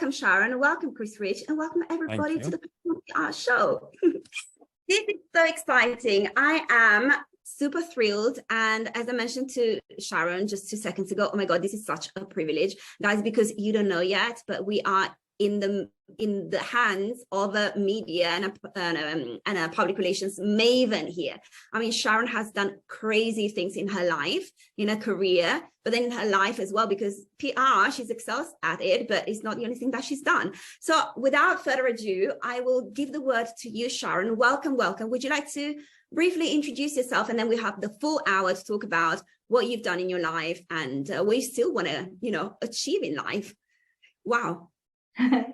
welcome Sharon, welcome Chris Rich, and welcome everybody to the PR show. This is so exciting. I am super thrilled, and as I mentioned to Sharon just 2 seconds ago, oh my god, this is such a privilege, guys, because you don't know yet, but we are in the hands of a media and a public relations maven here. I mean, Sharon has done crazy things in her life, in her career, but then in her life as well, because PR, she's excels at it, but it's not the only thing that she's done. So without further ado, I will give the word to you, Sharon. Welcome, welcome. Would you like to briefly introduce yourself, and then we have the full hour to talk about what you've done in your life and what you still want to, achieve in life. Wow.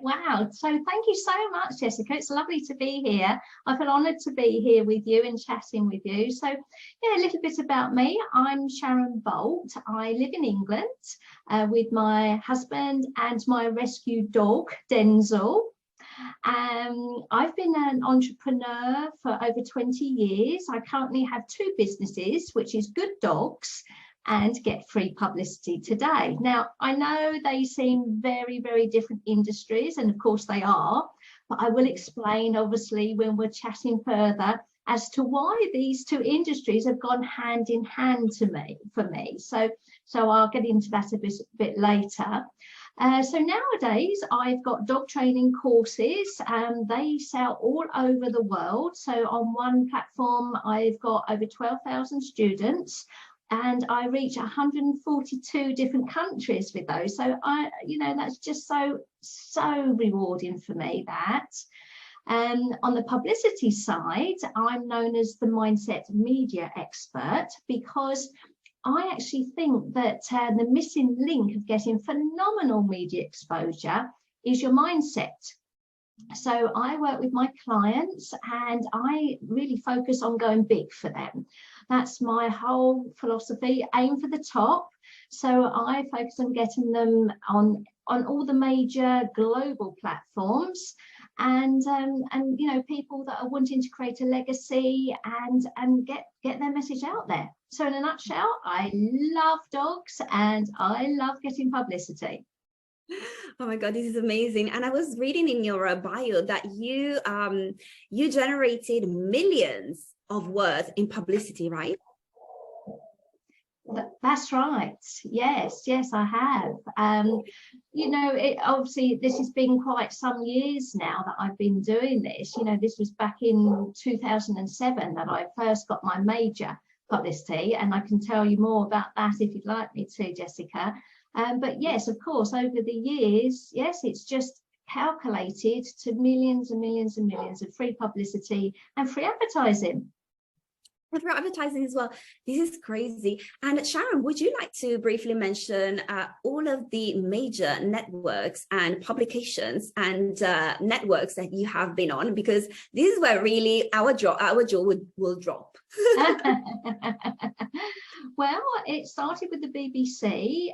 Wow, so thank you so much, Jessica. It's lovely to be here. I feel honoured to be here with you and chatting with you. So yeah, a little bit about me. I'm Sharon Bolt. I live in England with my husband and my rescue dog Denzel. I've been an entrepreneur for over 20 years. I currently have 2 businesses, which is Good Dogs and Get Free Publicity Today. Now, I know they seem very, very different industries, and of course they are, but I will explain, obviously, when we're chatting further as to why these 2 industries have gone hand in hand for me. So I'll get into that a bit later. So nowadays I've got dog training courses, and they sell all over the world. So on one platform, I've got over 12,000 students, and I reach 142 different countries with those. So that's just so rewarding for me, that. On the publicity side, I'm known as the mindset media expert, because I actually think that the missing link of getting phenomenal media exposure is your mindset. So I work with my clients, and I really focus on going big for them. That's my whole philosophy, aim for the top. So I focus on getting them on all the major global platforms, and people that are wanting to create a legacy and get their message out there. So in a nutshell, I love dogs and I love getting publicity. Oh my god, this is amazing. And I was reading in your bio that you generated millions of words in publicity, right? That's right. Yes, I have. Obviously this has been quite some years now that I've been doing this. This was back in 2007 that I first got my major publicity, and I can tell you more about that if you'd like me to, Jessica. But yes, of course, over the years, yes, it's just calculated to millions and millions and millions of free publicity and free advertising. And for advertising as well. This is crazy. And Sharon, would you like to briefly mention all of the major networks and publications and networks that you have been on? Because this is where really our jaw will drop. Well, it started with the BBC,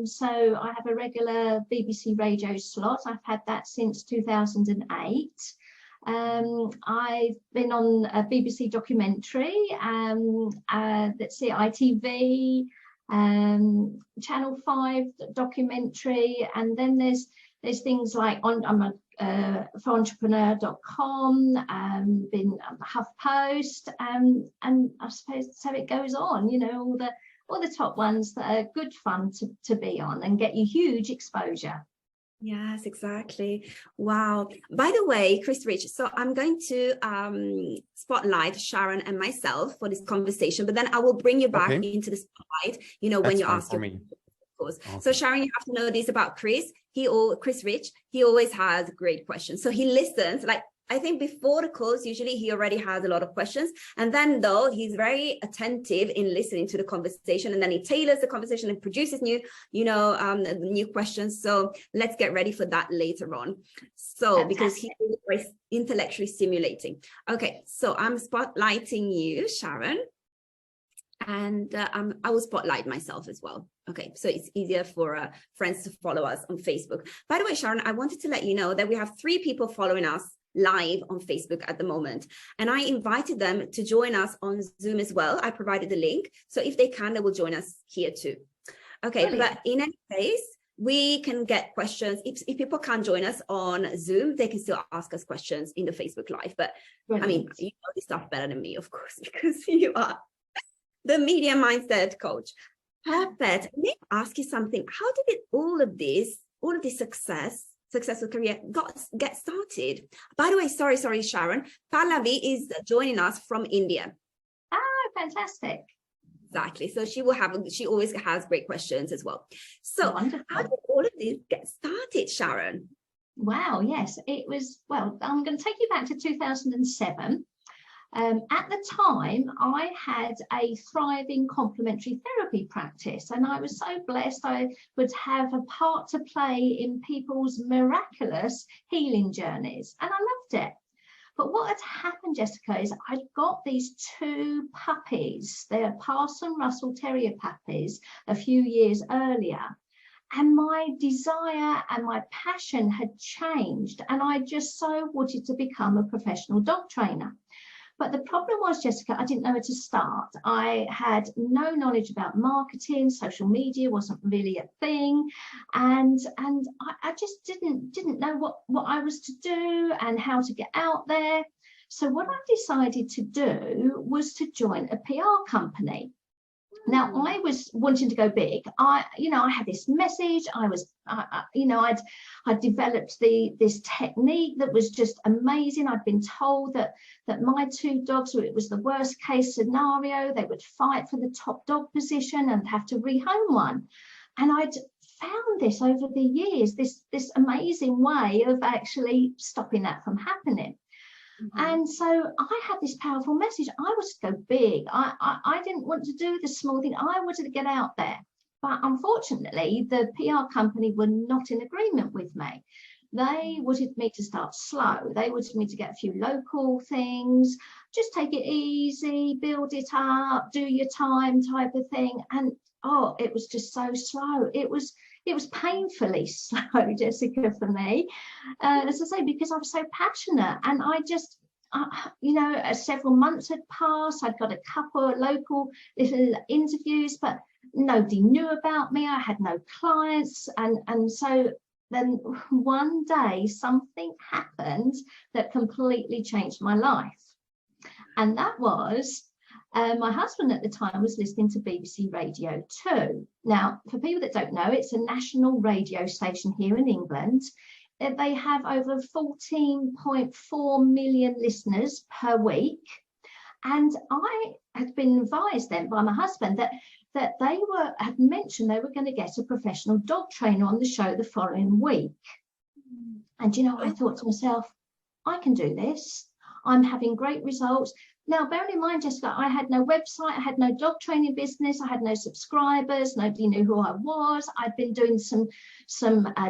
so I have a regular BBC radio slot. I've had that since 2008. I've been on a BBC documentary, let's see, ITV, Channel 5 documentary, and then there's things like I'm for entrepreneur.com, been on the HuffPost, and I suppose so it goes on, all the top ones that are good fun to be on and get you huge exposure. Yes, exactly. Wow. By the way, Chris Rich, so I'm going to spotlight Sharon and myself for this conversation, but then I will bring you back into the spotlight, when you ask your questions, of course. Awesome. So Sharon, you have to know this about Chris. Chris Rich, he always has great questions. So he listens, like, I think before the calls, usually he already has a lot of questions. And then though, he's very attentive in listening to the conversation, and then he tailors the conversation and produces new questions. So let's get ready for that later on. So fantastic. Because he's very intellectually stimulating. Okay, so I'm spotlighting you, Sharon. And I will spotlight myself as well. Okay, so it's easier for friends to follow us on Facebook. By the way, Sharon, I wanted to let you know that we have 3 people following us live on Facebook at the moment, and I invited them to join us on Zoom as well. I provided the link, so if they can, they will join us here too. Okay, brilliant. But in any case, we can get questions. If people can't join us on Zoom, they can still ask us questions in the Facebook Live. But brilliant. I mean, you know this stuff better than me, of course, because you are the media mindset coach. Perfect. Let me ask you something. How did all of this successful career get started? By the way, sorry, Sharon. Pallavi is joining us from India. Oh, fantastic. Exactly. So she always has great questions as well. So wonderful. How did all of this get started, Sharon? Wow, yes, it was, well, I'm going to take you back to 2007. At the time, I had a thriving complementary therapy practice, and I was so blessed I would have a part to play in people's miraculous healing journeys, and I loved it. But what had happened, Jessica, is I'd got these two puppies. They're Parson Russell Terrier puppies a few years earlier. And my desire and my passion had changed. And I just so wanted to become a professional dog trainer. But the problem was, Jessica, I didn't know where to start. I had no knowledge about marketing. Social media wasn't really a thing. And I just didn't know what I was to do and how to get out there. So what I decided to do was to join a PR company. Now, I was wanting to go big. I had this message. I'd developed this technique that was just amazing. I'd been told that my two dogs, it was the worst case scenario. They would fight for the top dog position and have to rehome one. And I'd found this over the years, this amazing way of actually stopping that from happening. And so I had this powerful message. I was to go big. I didn't want to do the small thing. I wanted to get out there. But unfortunately, the PR company were not in agreement with me. They wanted me to start slow. They wanted me to get a few local things, just take it easy, build it up, do your time type of thing. And oh, it was just so slow. It was painfully slow, Jessica, for me, as I say, because I was so passionate. And I just, several months had passed. I'd got a couple of local little interviews, but nobody knew about me. I had no clients. And so then one day something happened that completely changed my life. And that was, my husband at the time was listening to BBC Radio 2. Now, for people that don't know, it's a national radio station here in England. They have over 14.4 million listeners per week. And I had been advised then by my husband that they had mentioned they were going to get a professional dog trainer on the show the following week. And, I thought to myself, I can do this. I'm having great results. Now, bearing in mind, Jessica, I had no website, I had no dog training business, I had no subscribers, nobody knew who I was. I'd been doing some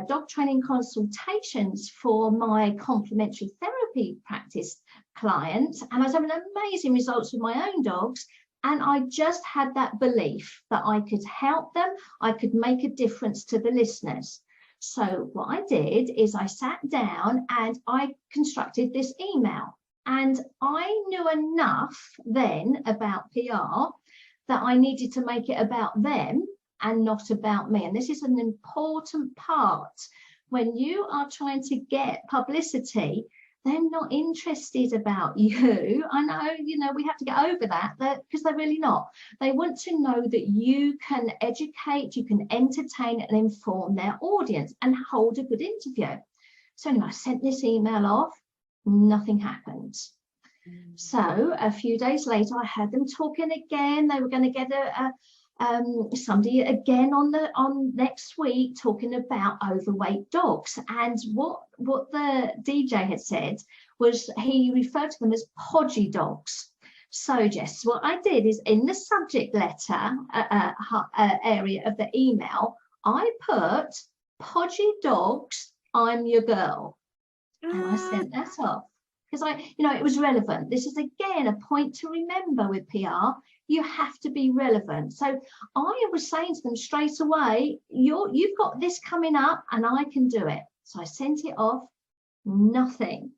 dog training consultations for my complementary therapy practice clients, and I was having amazing results with my own dogs. And I just had that belief that I could help them, I could make a difference to the listeners. So what I did is I sat down and I constructed this email. And I knew enough then about PR that I needed to make it about them and not about me. And this is an important part. When you are trying to get publicity, they're not interested about you. I know, we have to get over that because they're really not. They want to know that you can educate, you can entertain and inform their audience and hold a good interview. So anyway, I sent this email off. Nothing happened. So a few days later, I had them talking again. They were going to get somebody again on next week talking about overweight dogs. And what the DJ had said was he referred to them as podgy dogs. So Jess, what I did is in the subject letter area of the email, I put podgy dogs, I'm your girl. And I sent that off because it was relevant. This is again a point to remember with PR. You have to be relevant. So I was saying to them straight away, you've got this coming up and I can do it. So I sent it off, nothing.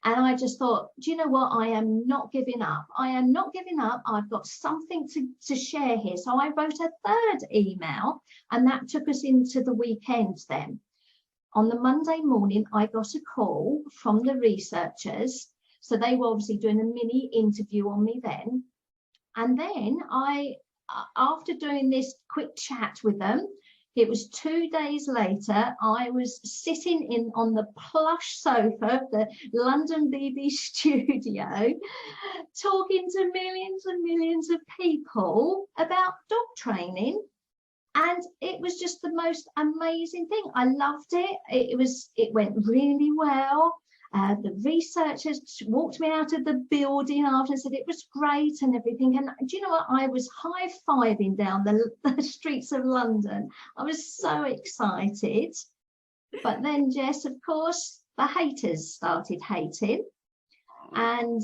And I just thought, do you know what? I am not giving up. I am not giving up. I've got something to share here. So I wrote a third email, and that took us into the weekend then. On the Monday morning, I got a call from the researchers. So they were obviously doing a mini interview on me then. And then after doing this quick chat with them, it was 2 days later, I was sitting on the plush sofa of the London BB studio, talking to millions and millions of people about dog training. And it was just the most amazing thing. I loved it. It went really well. The researchers walked me out of the building after and said it was great and everything. And do you know what? I was high-fiving down the streets of London. I was so excited. But then, Jess, of course, the haters started hating. And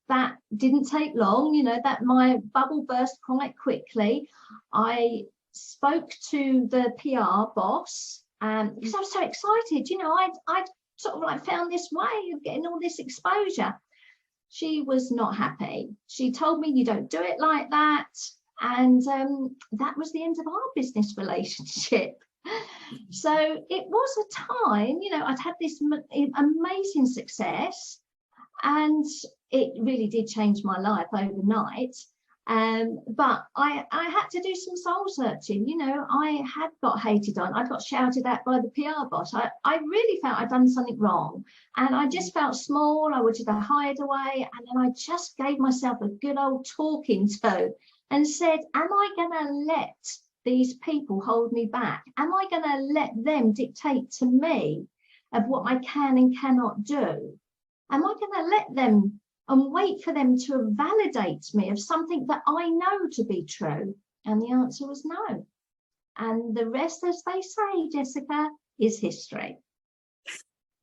that didn't take long, you know, that my bubble burst quite quickly. I spoke to the PR boss because I was so excited. You know, I'd sort of like found this way of getting all this exposure. She was not happy. She told me, you don't do it like that. And that was the end of our business relationship. So it was a time, you know, I'd had this amazing success, and it really did change my life overnight. But I had to do some soul searching. You know, I had got hated on. I got shouted at by the PR boss. I really felt I'd done something wrong. And I just felt small. I wanted to hide away. And then I just gave myself a good old talking to and said, am I going to let these people hold me back? Am I going to let them dictate to me of what I can and cannot do? Am I going to let them and wait for them to validate me of something that I know to be true? And the answer was no. And the rest, as they say, Jessica, is history.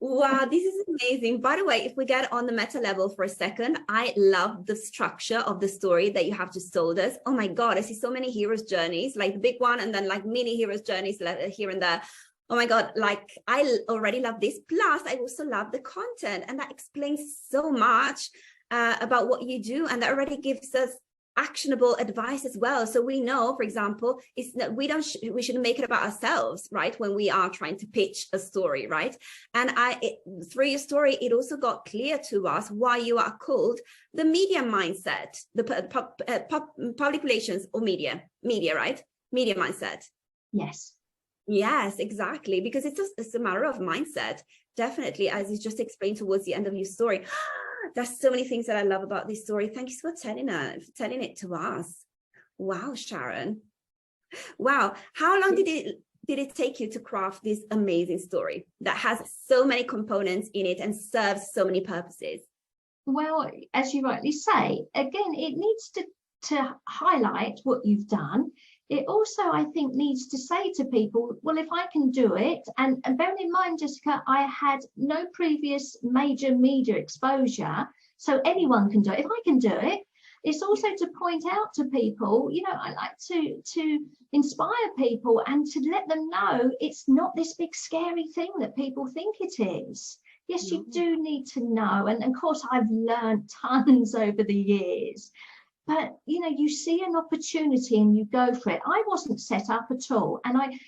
Wow, this is amazing. By the way, if we get on the meta level for a second, I love the structure of the story that you have just told us. Oh my God, I see so many heroes' journeys, like the big one and then like mini heroes' journeys here and there. Oh my God, like I already love this. Plus, I also love the content, and that explains so much about what you do, and that already gives us actionable advice as well. So we know, for example, it's that we shouldn't make it about ourselves, right? When we are trying to pitch a story, right? And through your story, it also got clear to us why you are called the media mindset, the public relations or media, right? Media mindset. Yes. Yes, exactly. Because it's a matter of mindset, definitely, as you just explained towards the end of your story. There's so many things that I love about this story. Thank you for telling it to us. Wow, Sharon. Wow. How long did it take you to craft this amazing story that has so many components in it and serves so many purposes? Well, as you rightly say, again, it needs to highlight what you've done. It also, I think, needs to say to people, well, if I can do it, and bearing in mind, Jessica, I had no previous major media exposure, so anyone can do it. If I can do it, it's also to point out to people, you know, I like to inspire people and to let them know it's not this big scary thing that people think it is. Yes, you do need to know. And of course, I've learned tons over the years. But, you know, you see an opportunity and you go for it. I wasn't set up at all. And I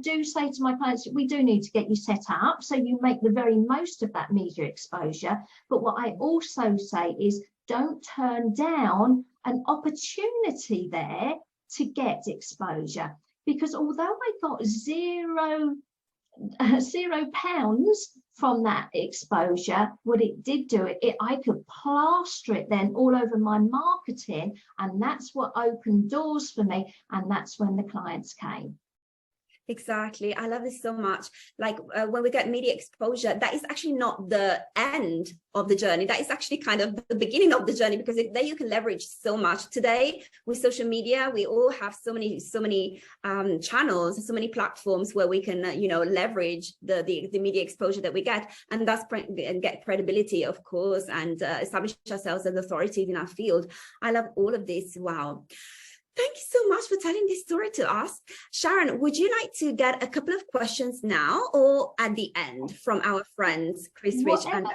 do say to my clients, we do need to get you set up so you make the very most of that media exposure. But what I also say is don't turn down an opportunity there to get exposure. Because although I got £0 from that exposure, what it did do, I could plaster it then all over my marketing, and that's what opened doors for me, and that's when the clients came. Exactly. I love this so much. Like when we get media exposure, that is actually not the end of the journey. That is actually kind of the beginning of the journey, because there you can leverage so much. Today with social media, we all have so many channels, so many platforms where we can, leverage the media exposure that we get, and thus get credibility, of course, and establish ourselves as authorities in our field. I love all of this. Wow. Thank you so much for telling this story to us. Sharon, would you like to get a couple of questions now or at the end from our friends, Chris, Rich, and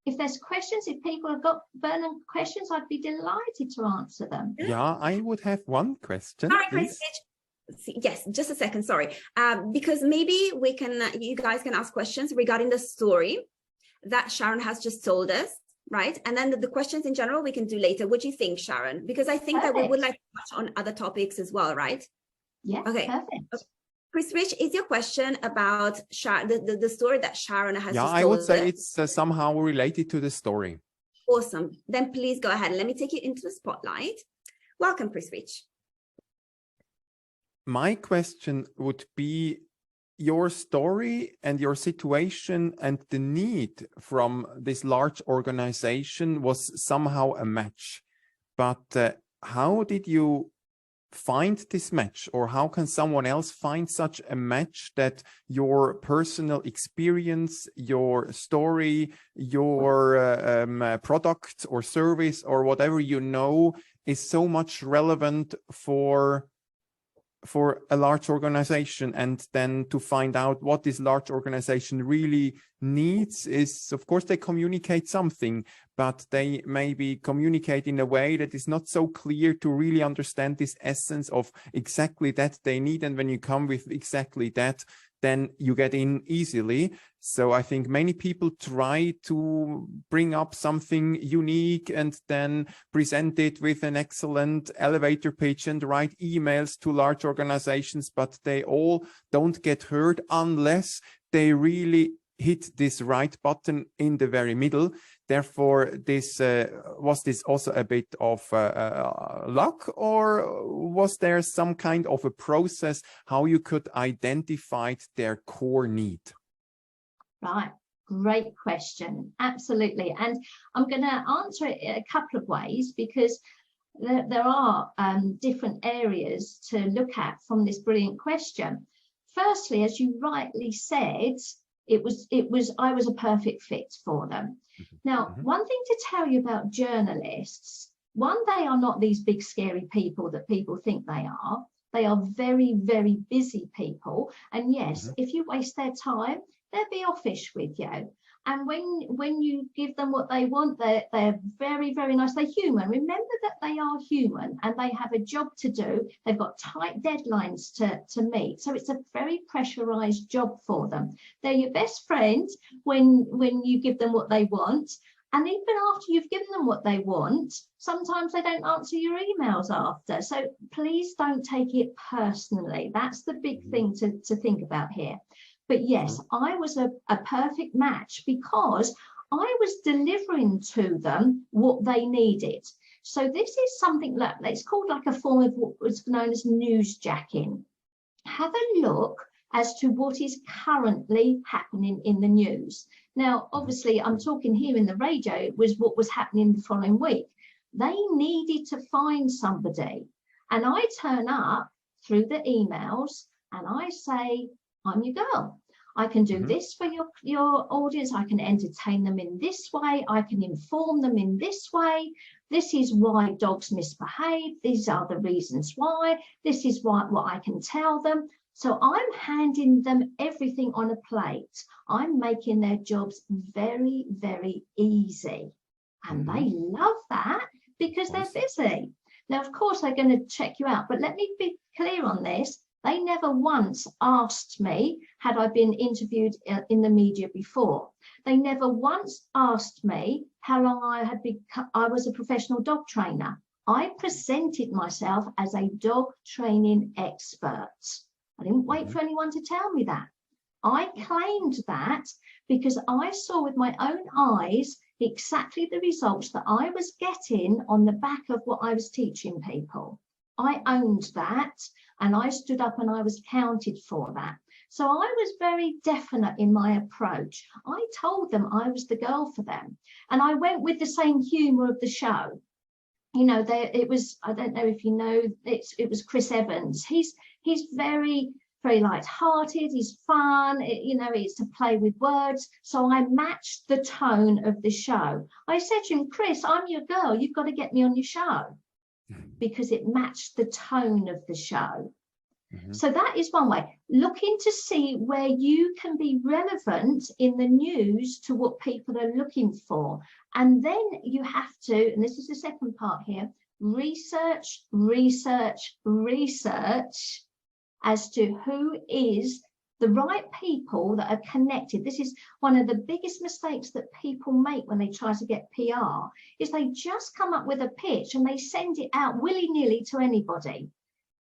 if there's questions, if people have got burning questions, I'd be delighted to answer them. Yeah, I would have one question. All right, Chris. Yes, just a second, sorry. Because maybe we can, you guys can ask questions regarding the story that Sharon has just told us, right? And then the questions in general we can do later. What do you think, Sharon? Because I think that we would like to touch on other topics as well, right? Yeah, okay. Perfect. Chris Rich, is your question about the story that Sharon has just told us? Yeah, I would say it's somehow related to the story. Awesome. Then please go ahead and let me take you into the spotlight. Welcome, Chris Rich. My question would be your story and your situation and the need from this large organization was somehow a match. But how did you find this match, or how can someone else find such a match that your personal experience, your story, your product or service or whatever you know is so much relevant for a large organization? And then to find out what this large organization really needs is, of course, they communicate something, but they maybe communicate in a way that is not so clear to really understand this essence of exactly that they need. And when you come with exactly that, then you get in easily. So I think many people try to bring up something unique and then present it with an excellent elevator pitch and write emails to large organizations, but they all don't get heard unless they really hit this right button in the very middle. Therefore, this was this also a bit of luck, or was there some kind of a process how you could identify their core need? Right, great question. Absolutely. And I'm going to answer it in a couple of ways, because there are different areas to look at from this brilliant question. Firstly, as you rightly said, I was a perfect fit for them. Now, one thing to tell you about journalists, one, they are not these big scary people that people think they are. They are very, very busy people. And yes, if you waste their time, they'll be offish with you. And when you give them what they want, they're very, very nice. They're human. Remember that they are human and they have a job to do. They've got tight deadlines to meet. So it's a very pressurized job for them. They're your best friends when you give them what they want. And even after you've given them what they want, sometimes they don't answer your emails after. So please don't take it personally. That's the big thing to think about here. But yes, I was a perfect match because I was delivering to them what they needed. So this is something that it's called like a form of what was known as newsjacking. Have a look as to what is currently happening in the news. Now, obviously, I'm talking here in the radio, it was what was happening the following week. They needed to find somebody. And I turn up through the emails and I say, I'm your girl. I can do this for your audience. I can entertain them in this way. I can inform them in this way. This is why dogs misbehave. These are the reasons why. This is what I can tell them. So I'm handing them everything on a plate. I'm making their jobs very, very easy. And they love that because they're busy. Now, of course, they're going to check you out. But let me be clear on this. They never once asked me, had I been interviewed in the media before? They never once asked me how long I was a professional dog trainer. I presented myself as a dog training expert. I didn't wait for anyone to tell me that. I claimed that because I saw with my own eyes exactly the results that I was getting on the back of what I was teaching people. I owned that. And I stood up and I was counted for that. So I was very definite in my approach. I told them I was the girl for them. And I went with the same humor of the show. You know, it was, I don't know if you know, it was Chris Evans. He's very, very light-hearted. He's fun. It's to play with words. So I matched the tone of the show. I said to him, Chris, I'm your girl. You've got to get me on your show. Because it matched the tone of the show. So that is one way. Looking to see where you can be relevant in the news to what people are looking for. And then you have to, and this is the second part here, research, research, research as to who is the right people that are connected. This is one of the biggest mistakes that people make when they try to get PR, is they just come up with a pitch and they send it out willy-nilly to anybody.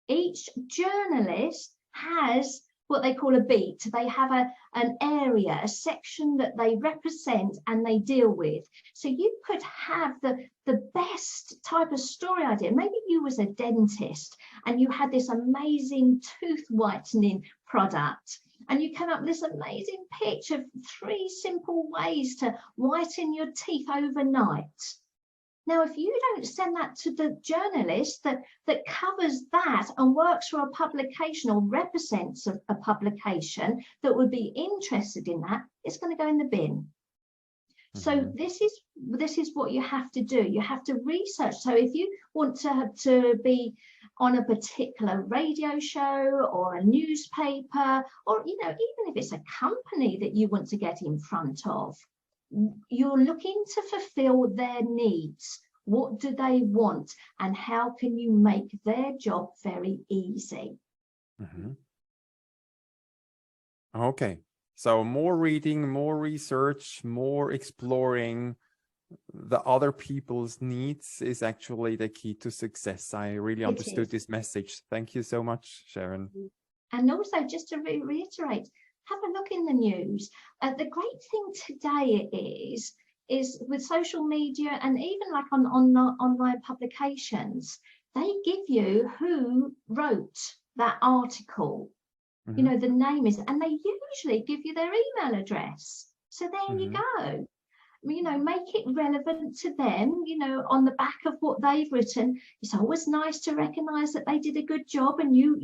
Each journalist has what they call a beat. They have an area, a section that they represent and they deal with. So you could have the best type of story idea. Maybe you was a dentist and you had this amazing tooth whitening product, and you come up with this amazing pitch of 3 simple ways to whiten your teeth overnight. Now, if you don't send that to the journalist that covers that and works for a publication or represents a publication that would be interested in that, it's going to go in the bin. So this is what you have to do. You have to research. So if you want to be on a particular radio show or a newspaper, or even if it's a company that you want to get in front of, you're looking to fulfill their needs. What do they want, and how can you make their job very easy? Okay, so more reading, more research, more exploring the other people's needs is actually the key to success. I really understood this message. Thank you so much, Sharon. And also, just to reiterate, have a look in the news. The great thing today is with social media and even like on online publications, they give you who wrote that article. You know, the name is, and they usually give you their email address. So there you go. You know, make it relevant to them, on the back of what they've written. It's always nice to recognize that they did a good job and you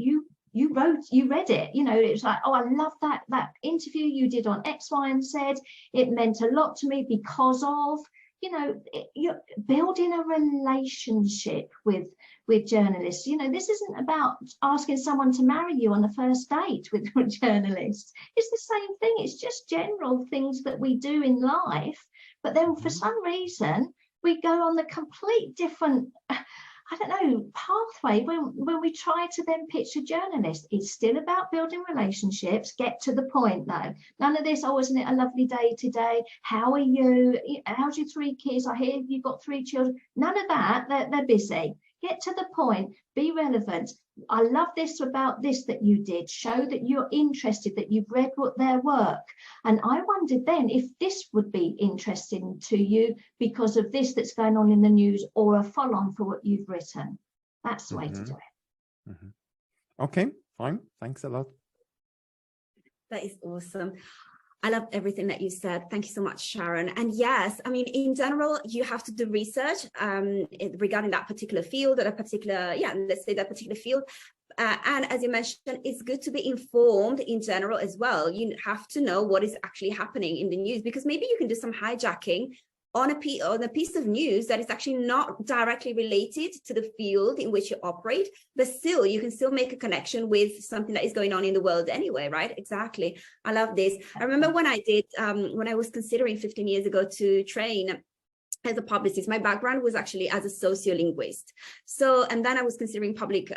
read it. It's like, oh, I love that interview you did on X, Y, and Z. It meant a lot to me because of, you're building a relationship with journalists. This isn't about asking someone to marry you on the first date with journalists. It's the same thing. It's just general things that we do in life. But then for some reason, we go on the complete different, pathway when we try to then pitch a journalist. It's still about building relationships. Get to the point though. None of this, oh, isn't it a lovely day today? How are you? How's your 3 kids? I hear you've got 3 children. None of that. They're busy. Get to the point. Be relevant. I love this about this that you did. Show that you're interested, that you've read what their work. And I wondered then if this would be interesting to you because of this that's going on in the news, or a follow-on for what you've written. That's the way to do it. Okay, fine. Thanks a lot. That is awesome. I love everything that you said. Thank you so much, Sharon. And yes, I mean, in general, you have to do research regarding that particular field or a particular, let's say that particular field. And as you mentioned, it's good to be informed in general as well. You have to know what is actually happening in the news, because maybe you can do some hijacking on a piece of news that is actually not directly related to the field in which you operate, but still you can still make a connection with something that is going on in the world anyway, right? Exactly. I love this. I remember when I did, when I was considering 15 years ago to train as a publicist, my background was actually as a sociolinguist. So, and then I was considering public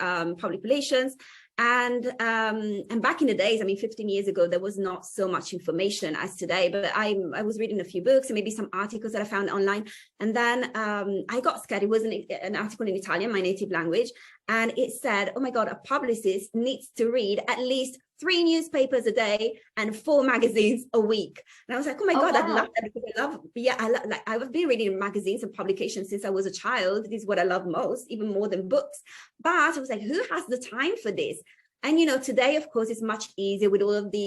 relations. And back in the days, I mean, 15 years ago, there was not so much information as today, but I was reading a few books and maybe some articles that I found online. And then I got scared. It was an article in Italian, my native language. And it said, oh my God, a publicist needs to read at least 3 newspapers a day and 4 magazines a week. And I was like, oh my God, wow. I love that, because I've been reading magazines and publications since I was a child. This is what I love most, even more than books. But I was like, who has the time for this? And, today, of course, it's much easier with all of the,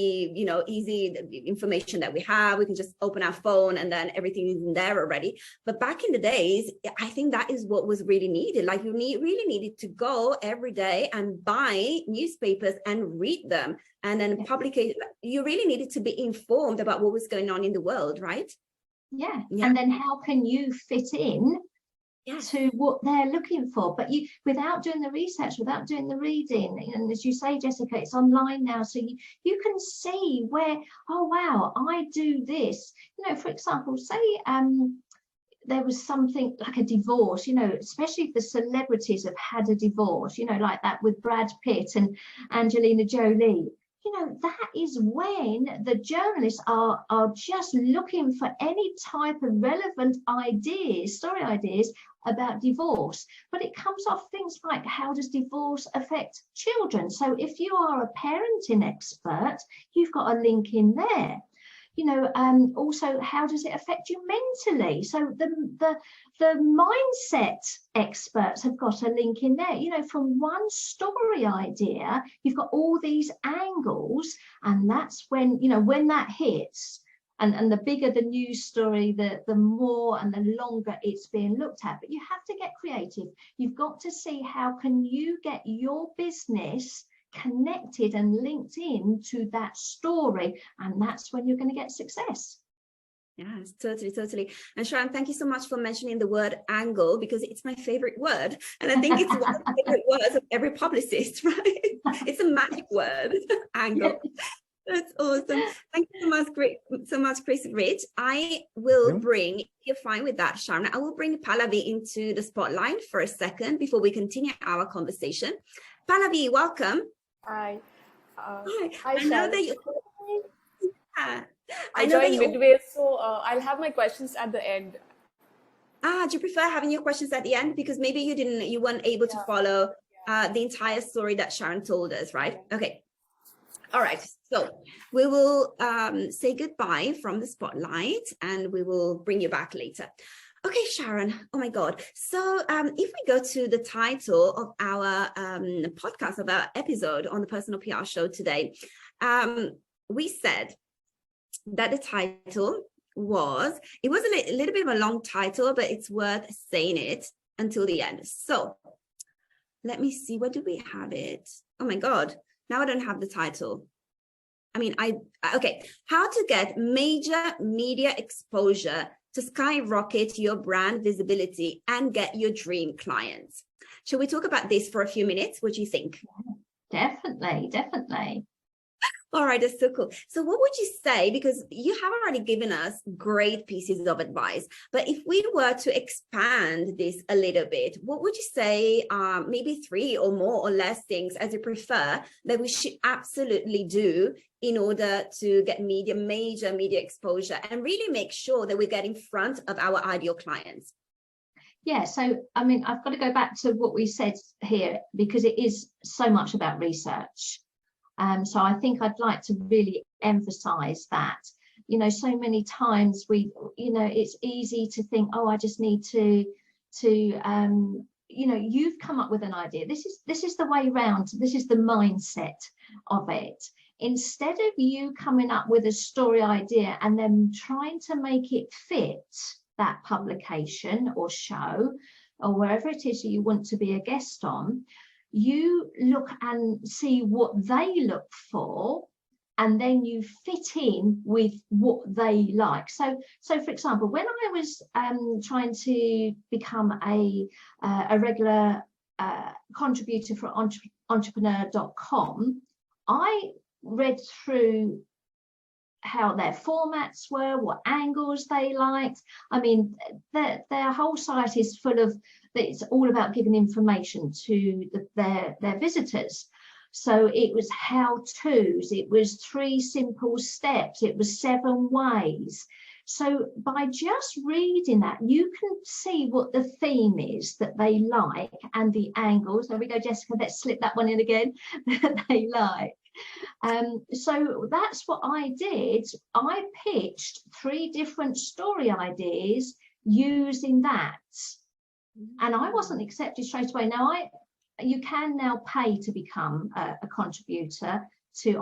easy information that we have. We can just open our phone and then everything is in there already. But back in the days, I think that is what was really needed. Like you really needed to go every day and buy newspapers and read them. And then you really needed to be informed about what was going on in the world, right? Yeah. And then how can you fit in to what they're looking for. But you, without doing the research, without doing the reading, and as you say, Jessica, it's online now, so you can see where, oh wow, I do this. You know, for example, say there was something like a divorce, you know, especially if the celebrities have had a divorce, you know, like that with Brad Pitt and Angelina Jolie. You know, that is when the journalists are just looking for any type of relevant ideas, story ideas about divorce. But it comes off things like, how does divorce affect children? So if you are a parenting expert, you've got a link in there. You know, also, how does it affect you mentally? So the mindset experts have got a link in there. You know, from one story idea, you've got all these angles, and that's when, you know, when that hits, and the bigger the news story, the more and the longer it's being looked at. But you have to get creative. You've got to see how can you get your business connected and linked in to that story, and that's when you're going to get success. Yes, totally. And Sharon, thank you so much for mentioning the word angle, because it's my favorite word, and I think it's one of the favorite words of every publicist, right? It's a magic word, angle. That's awesome. Thank you so much, Chris Rich. I will bring, if you're fine with that, Sharon, I will bring Pallavi into the spotlight for a second before we continue our conversation. Pallavi, welcome. Hi. Hi. I know that you. I joined midway, so I'll have my questions at the end. Do you prefer having your questions at the end, because maybe you weren't able to follow the entire story that Sharon told us, right? Okay. All right. So we will say goodbye from the spotlight, and we will bring you back later. Okay, Sharon, oh my God. So if we go to the title of our podcast, of our episode on the Personal PR Show today, we said that the title was, it was a little bit of a long title, but it's worth saying it until the end. So let me see, where do we have it? Oh my God, now I don't have the title. I mean, okay, how to get major media exposure to skyrocket your brand visibility and get your dream clients. Shall we talk about this for a few minutes? What do you think? Definitely. All right, that's so cool. So what would you say, because you have already given us great pieces of advice, but if we were to expand this a little bit, what would you say maybe 3 or more or less things, as you prefer, that we should absolutely do in order to get major media exposure and really make sure that we get in front of our ideal clients? Yeah, so I mean, I've got to go back to what we said here, because it is so much about research. So I think I'd like to really emphasize that. You know, so many times it's easy to think, oh, I just need to you know, you've come up with an idea. This is the way round. This is the mindset of it. Instead of you coming up with a story idea and then trying to make it fit that publication or show or wherever it is you want to be a guest on, you look and see what they look for, and then you fit in with what they like. So for example, when I was trying to become a regular contributor for entrepreneur.com, I read through how their formats were, what angles they liked. I mean, their whole site is full of, it's all about giving information to their visitors. So it was how-tos, it was 3 simple steps, it was 7 ways. So by just reading that, you can see what the theme is that they like and the angles. There we go, Jessica, let's slip that one in again, that they like. So that's what I did. I pitched 3 different story ideas using that. And I wasn't accepted straight away. Now, you can now pay to become a contributor to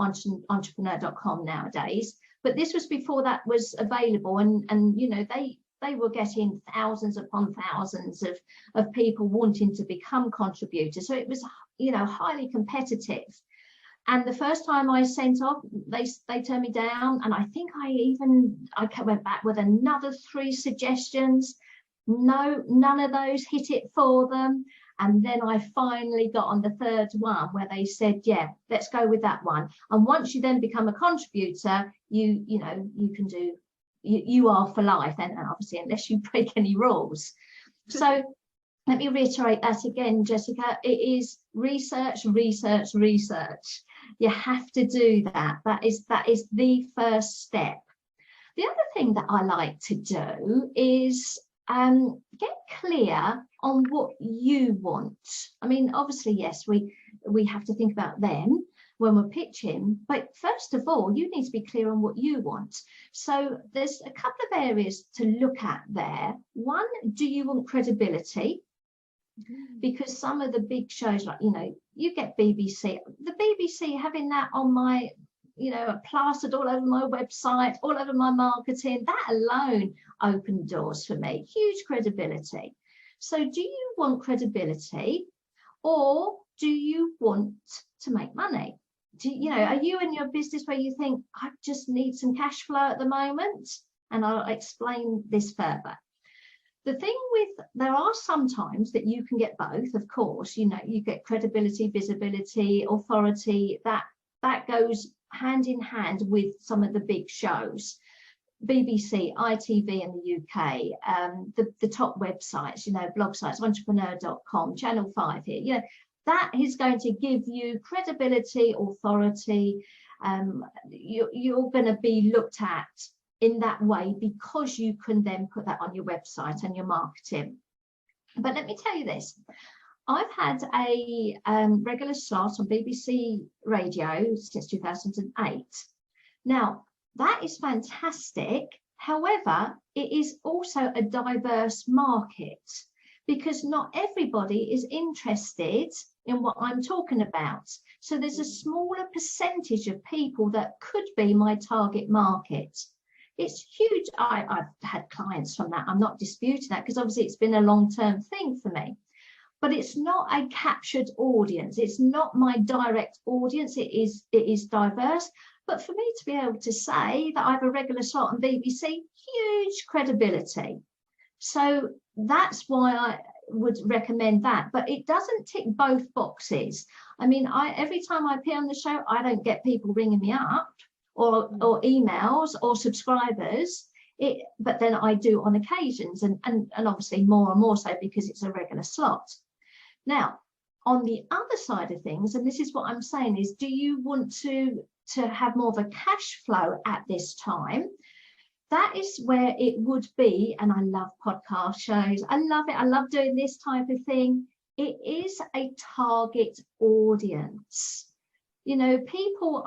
entrepreneur.com nowadays, but this was before that was available, and you know, they were getting thousands upon thousands of people wanting to become contributors. So it was, you know, highly competitive. And the first time I sent off, they turned me down, and I think I went back with another 3 suggestions. No, none of those hit it for them. And then I finally got on the third one where they said, yeah, let's go with that one. And once you then become a contributor, you can do, you are for life. And obviously, unless you break any rules. So let me reiterate that again, Jessica. It is research, research, research. You have to do that. That is the first step. The other thing that I like to do is get clear on what you want. I mean, obviously, yes, we have to think about them when we're pitching, but first of all, you need to be clear on what you want. So there's a couple of areas to look at there. One, do you want credibility? Because some of the big shows, like, you get BBC, the BBC having that on my, plastered all over my website, all over my marketing, that alone opened doors for me, huge credibility. So do you want credibility, or do you want to make money? Are you in your business where you think, I just need some cash flow at the moment? And I'll explain this further. The thing there are some times that you can get both, of course. You get credibility, visibility, authority, that goes hand in hand with some of the big shows. BBC, ITV in the UK, the top websites, blog sites, entrepreneur.com, Channel 5 here, that is going to give you credibility, authority. You're going to be looked at in that way because you can then put that on your website and your marketing. But let me tell you this. I've had a regular slot on BBC Radio since 2008. Now, that is fantastic. However, it is also a diverse market because not everybody is interested in what I'm talking about. So there's a smaller percentage of people that could be my target market. It's huge. I've had clients from that. I'm not disputing that because obviously it's been a long-term thing for me. But it's not a captured audience. It's not my direct audience. It is diverse. But for me to be able to say that I have a regular slot on BBC, huge credibility. So that's why I would recommend that. But it doesn't tick both boxes. I mean, every time I appear on the show, I don't get people ringing me up or emails or subscribers. But then I do on occasions, and obviously more and more so because it's a regular slot. Now, on the other side of things, and this is what I'm saying, is do you want to have more of a cash flow at this time? That is where it would be, and I love podcast shows. I love it. I love doing this type of thing. It is a target audience. People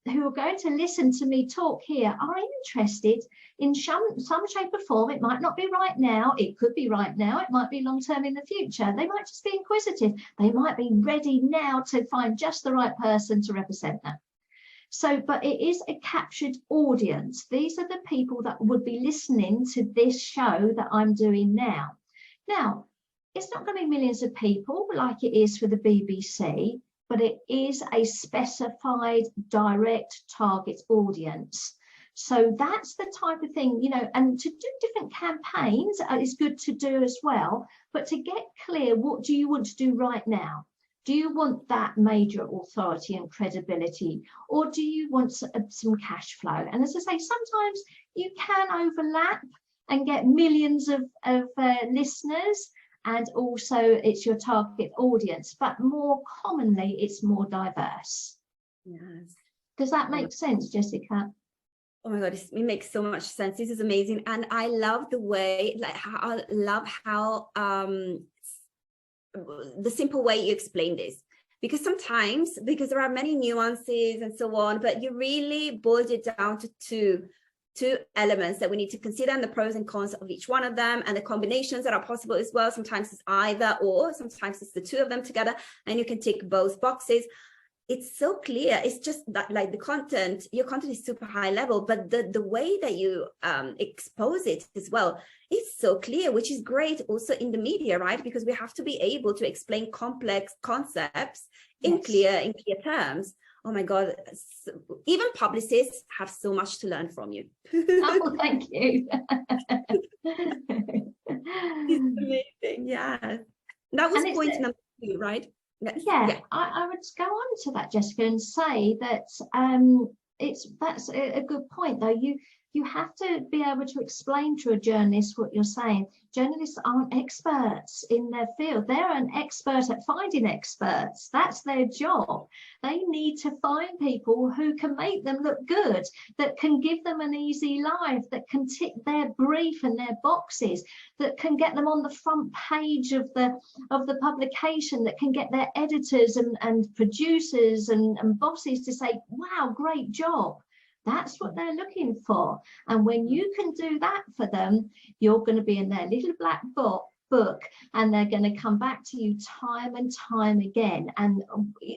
who are going to listen to me talk here are interested in some shape or form. It might not be right now. It could be right now. It might be long term in the future. They might just be inquisitive. They might be ready now to find just the right person to represent them. So, but it is a captured audience. These are the people that would be listening to this show that I'm doing now. Now, it's not going to be millions of people like it is for the BBC, but it is a specified direct target audience. So that's the type of thing, and to do different campaigns is good to do as well. But to get clear, what do you want to do right now? Do you want that major authority and credibility, or do you want some cash flow? And as I say, sometimes you can overlap and get millions of listeners, and also it's your target audience, but more commonly it's more diverse. Yes. Does that make sense, Jessica? Oh my God, it makes so much sense. This is amazing. And I love the way, how the simple way you explain this, because there are many nuances and so on, but you really boiled it down to two elements that we need to consider, and the pros and cons of each one of them, and the combinations that are possible as well. Sometimes it's either or, sometimes it's the two of them together, and you can tick both boxes. It's so clear. It's just that, like, your content is super high level, but the way that you expose it as well is so clear, which is great also in the media, right? Because we have to be able to explain complex concepts in clear terms. Oh my God, even publicists have so much to learn from you. Oh, thank you. It's amazing. Yeah. That was point number 2, right? Yeah. I would go on to that, Jessica, and say that that's a good point, though. You have to be able to explain to a journalist what you're saying. Journalists aren't experts in their field. They're an expert at finding experts. That's their job. They need to find people who can make them look good, that can give them an easy life, that can tick their brief and their boxes, that can get them on the front page of the publication, that can get their editors and producers and bosses to say, wow, great job. That's what they're looking for. And when you can do that for them, you're going to be in their little black book, and they're going to come back to you time and time again. And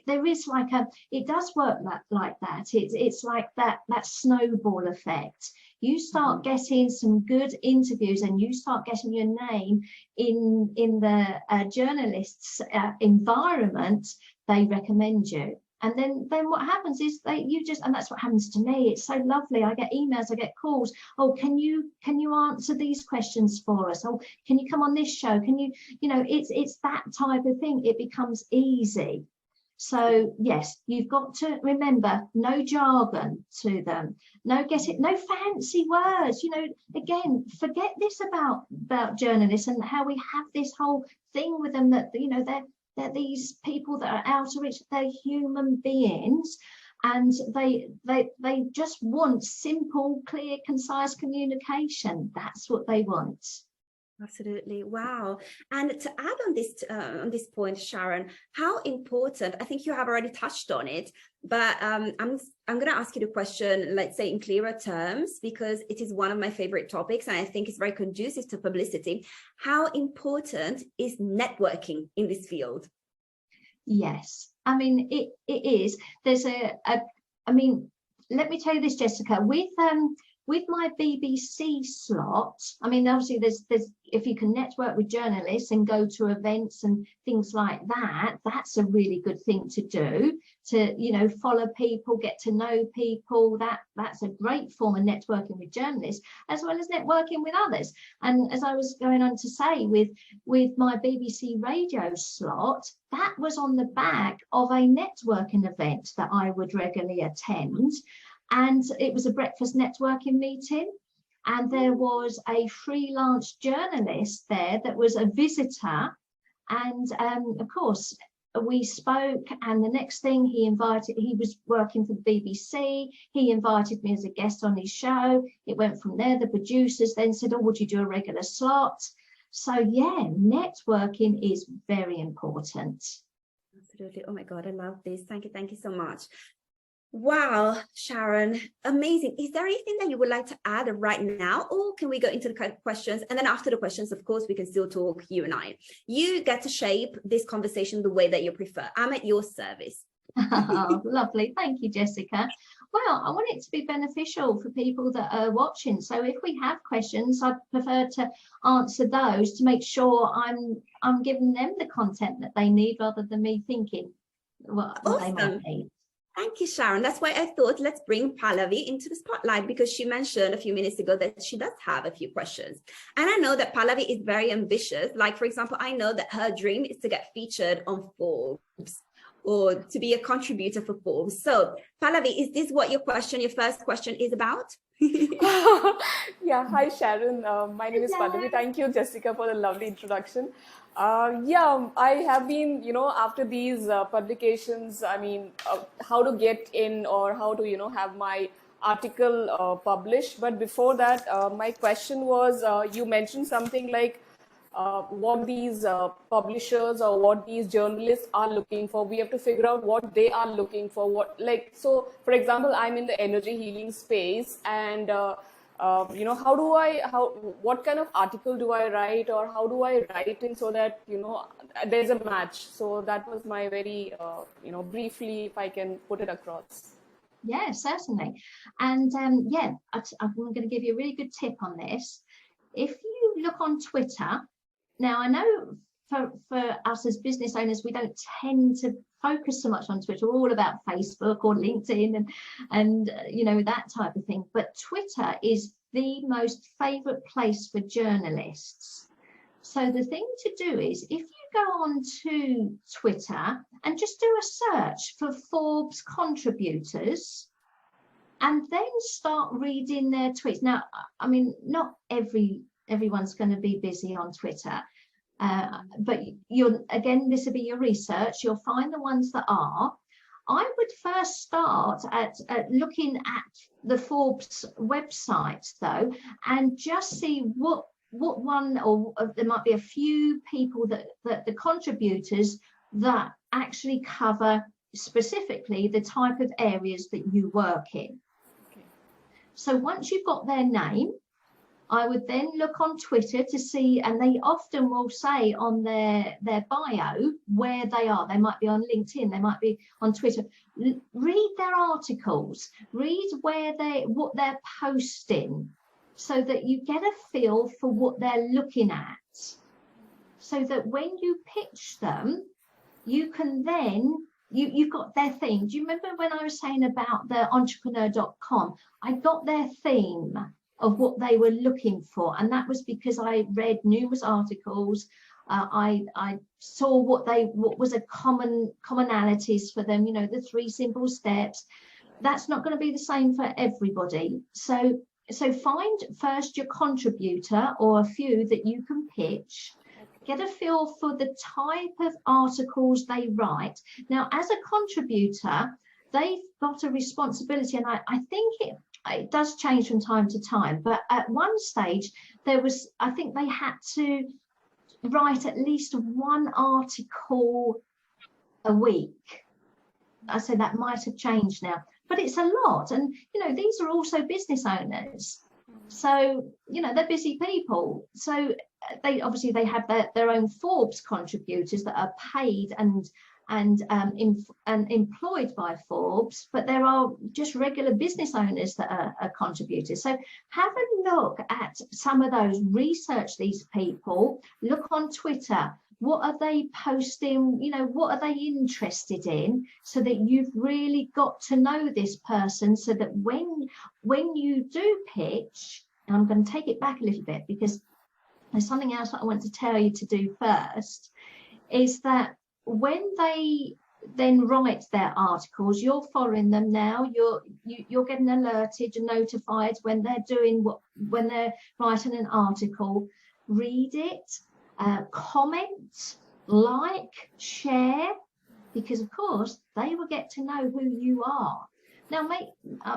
there is like it does work like that. It's like that snowball effect. You start getting some good interviews, and you start getting your name in the journalists' environment, they recommend you. And then what happens is and that's what happens to me. It's so lovely. I get emails, I get calls. Oh, can you answer these questions for us? Oh, can you come on this show? Can you, it's that type of thing. It becomes easy. So yes, you've got to remember, no jargon to them. No fancy words. Again, forget this about journalists and how we have this whole thing with them that, they're these people that are out of reach. They're human beings, and they just want simple, clear, concise communication. That's what they want. Absolutely. Wow. And to add on this point, Sharon, how important, I think you have already touched on it, but I'm going to ask you the question, let's say in clearer terms, because it is one of my favorite topics, and I think it's very conducive to publicity. How important is networking in this field? Yes. I mean, it is. There's I mean, let me tell you this, Jessica, with my BBC slot, I mean, obviously there's if you can network with journalists and go to events and things like that, that's a really good thing to do, to, follow people, get to know people. That's a great form of networking with journalists, as well as networking with others. And as I was going on to say, with my BBC radio slot, that was on the back of a networking event that I would regularly attend. And it was a breakfast networking meeting, and there was a freelance journalist there that was a visitor, and of course we spoke, and the next thing he was working for the BBC, he invited me as a guest on his show. It went from there. The producers then said, oh, would you do a regular slot? So yeah, networking is very important. Absolutely. Oh my God, I love this. Thank you so much. Wow, Sharon, amazing. Is there anything that you would like to add right now, or can we go into the questions? And then after the questions, of course, we can still talk, you and I. You get to shape this conversation the way that you prefer. I'm at your service. Oh, lovely. Thank you, Jessica. Well, I want it to be beneficial for people that are watching. So if we have questions, I'd prefer to answer those to make sure I'm giving them the content that they need, rather than me thinking what they might need. Thank you, Sharon. That's why I thought let's bring Pallavi into the spotlight, because she mentioned a few minutes ago that she does have a few questions. And I know that Pallavi is very ambitious. Like, for example, I know that her dream is to get featured on Forbes, or to be a contributor for Forbes. So Pallavi, is this what your first question is about? Yeah, hi Sharon. My name is Pallavi. Thank you, Jessica, for the lovely introduction. Yeah, I have been, after these publications, I mean, how to get in, or how to, have my article published. But before that, my question was, you mentioned something like what these publishers or what these journalists are looking for. We have to figure out what they are looking for. So, for example, I'm in the energy healing space, and what kind of article do I write, or how do I write in so that, there's a match? So that was my very, briefly, if I can put it across. Yeah, certainly. And yeah, I'm going to give you a really good tip on this. If you look on Twitter, now I know for us as business owners, we don't tend to focus so much on Twitter. We're all about Facebook or LinkedIn and that type of thing. But Twitter is the most favorite place for journalists. So the thing to do is, if you go on to Twitter and just do a search for Forbes contributors, and then start reading their tweets. Now, I mean, not everyone's going to be busy on Twitter, but again, this will be your research. You'll find the ones that are. I would first start at looking at the Forbes website, though, and just see what one, or there might be a few people that the contributors that actually cover specifically the type of areas that you work in. So once you've got their name, I would then look on Twitter to see, and they often will say on their bio where they are. They might be on LinkedIn, they might be on Twitter. Read their articles, read what they're posting, so that you get a feel for what they're looking at. So that when you pitch them, you can then, you've got their theme. Do you remember when I was saying about the entrepreneur.com? I got their theme of what they were looking for, and that was because I read numerous articles. I saw what was a commonalities for them, you know, the 3 simple steps. That's not going to be the same for everybody. So find first your contributor or a few that you can pitch. Get a feel for the type of articles they write. Now, as a contributor, they've got a responsibility, and I think it does change from time to time, but at one stage I think they had to write at least 1 article a week. I say that might have changed now, but it's a lot. And, you know, these are also business owners. So, you know, they're busy people. So they have their own Forbes contributors that are paid and employed by Forbes, but there are just regular business owners that are contributors. So have a look at some of those, research these people, look on Twitter. What are they posting? You know, what are they interested in? So that you've really got to know this person, so that when you do pitch, and I'm going to take it back a little bit because there's something else that I want to tell you to do first, is that when they then write their articles, you're following them now, you're getting alerted and notified when they're writing an article. Read it, comment, like, share, because of course they will get to know who you are. Now,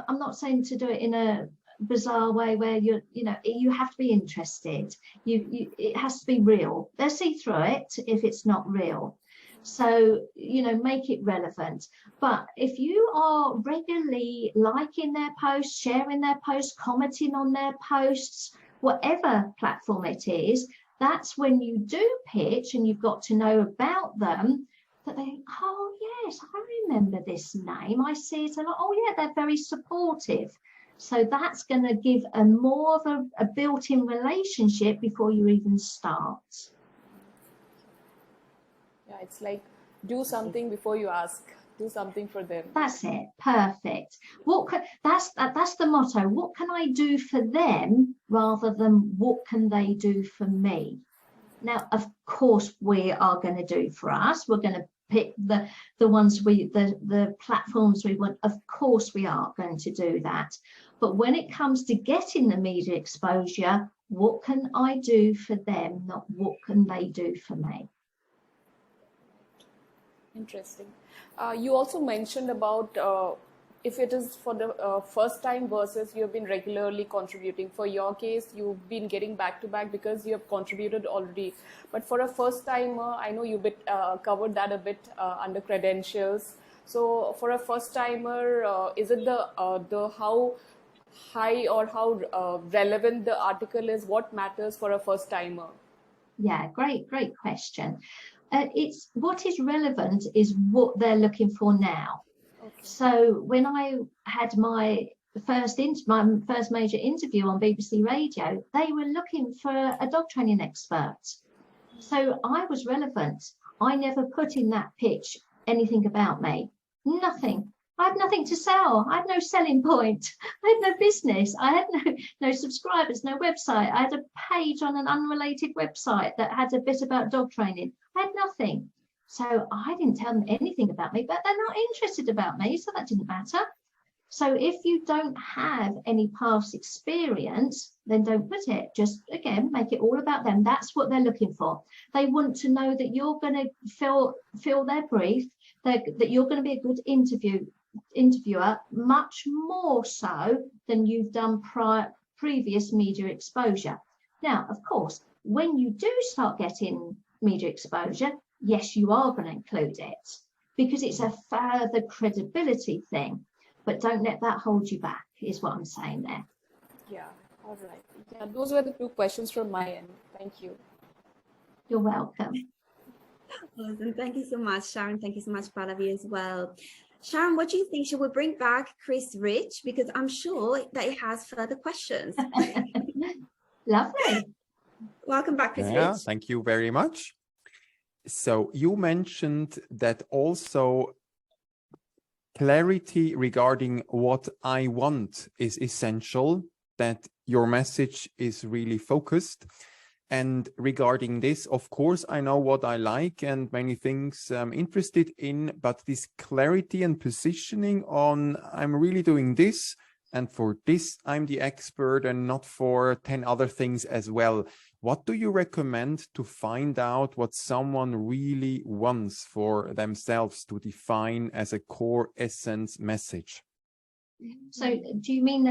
I'm not saying to do it in a bizarre way where you have to be interested. It has to be real. They'll see through it if it's not real. So, you know, make it relevant. But if you are regularly liking their posts, sharing their posts, commenting on their posts, whatever platform it is, that's when you do pitch and you've got to know about them, that they think, oh yes, I remember this name, I see it a lot. Oh yeah, they're very supportive. So that's going to give more of a built-in relationship before you even start. Yeah, it's like do something before you ask. Do something for them. That's it. Perfect. That's the motto. What can I do for them rather than what can they do for me? Now, of course, we are going to do for us. We're going to pick the ones the platforms we want. Of course, we are going to do that. But when it comes to getting the media exposure, what can I do for them? Not what can they do for me? Interesting. You also mentioned about if it is for the first time versus you have been regularly contributing. For your case, you've been getting back to back because you have contributed already. But for a first timer, I know you covered that a bit under credentials. So for a first timer, is it the how high or how relevant the article is? What matters for a first timer? Yeah, great question. It's what is relevant is what they're looking for now. Okay. So when I had my first major interview on BBC Radio, they were looking for a dog training expert. So I was relevant. I never put in that pitch anything about me, nothing. I had nothing to sell. I had no selling point. I had no business. I had no subscribers, no website. I had a page on an unrelated website that had a bit about dog training. I had nothing. So I didn't tell them anything about me, but they're not interested about me, so that didn't matter. So if you don't have any past experience, then don't put it. Just, again, make it all about them. That's what they're looking for. They want to know that you're going to fill their brief, that you're going to be a good interviewer, much more so than you've done previous media exposure. Now, of course, when you do start getting media exposure, yes, you are going to include it because it's a further credibility thing. But don't let that hold you back, is what I'm saying there. Yeah, all right. Yeah, those were the 2 questions from my end. Thank you. You're welcome. Awesome. Thank you so much, Sharon. Thank you so much, Pallavi, as well. Sharon, what do you think? Should we bring back Chris Rich? Because I'm sure that he has further questions. Lovely. Welcome back, Chris Rich. Thank you very much. So you mentioned that also clarity regarding what I want is essential, that your message is really focused. And regarding this, of course, I know what I like and many things I'm interested in, but this clarity and positioning on I'm really doing this, and for this, I'm the expert and not for 10 other things as well. What do you recommend to find out what someone really wants for themselves to define as a core essence message? So do you mean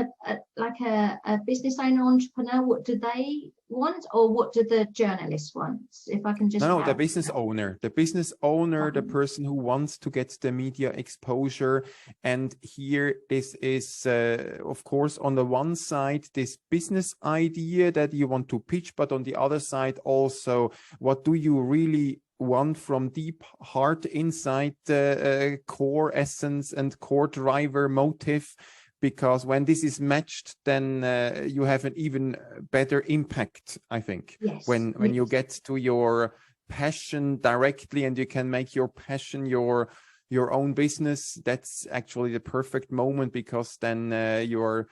like a business owner, entrepreneur? What do they want, or what do the journalists want? If I can just no, the business owner, the person who wants to get the media exposure. And here this is, of course, on the one side, this business idea that you want to pitch, but on the other side also, what do you really want from deep heart inside the core essence and core driver motive? Because when this is matched, then you have an even better impact, I think. Yes. When you get to your passion directly and you can make your passion your own business, that's actually the perfect moment, because then you're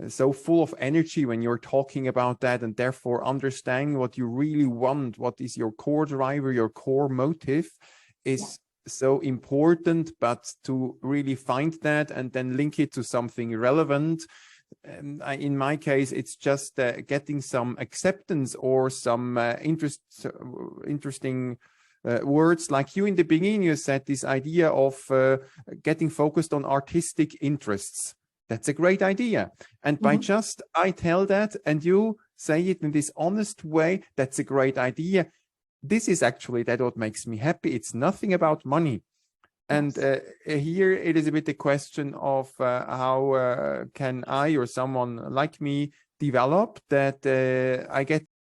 so full of energy when you're talking about that, and therefore understanding what you really want, what is your core driver, your core motive is so important. But to really find that and then link it to something relevant, in my case, it's just getting some acceptance or some interesting words. Like you in the beginning, you said this idea of getting focused on artistic interests. That's a great idea. And by just I tell that and you say it in this honest way, that's a great idea. This is actually that what makes me happy. It's nothing about money. And here it is a bit the question of how can I or someone like me develop that I get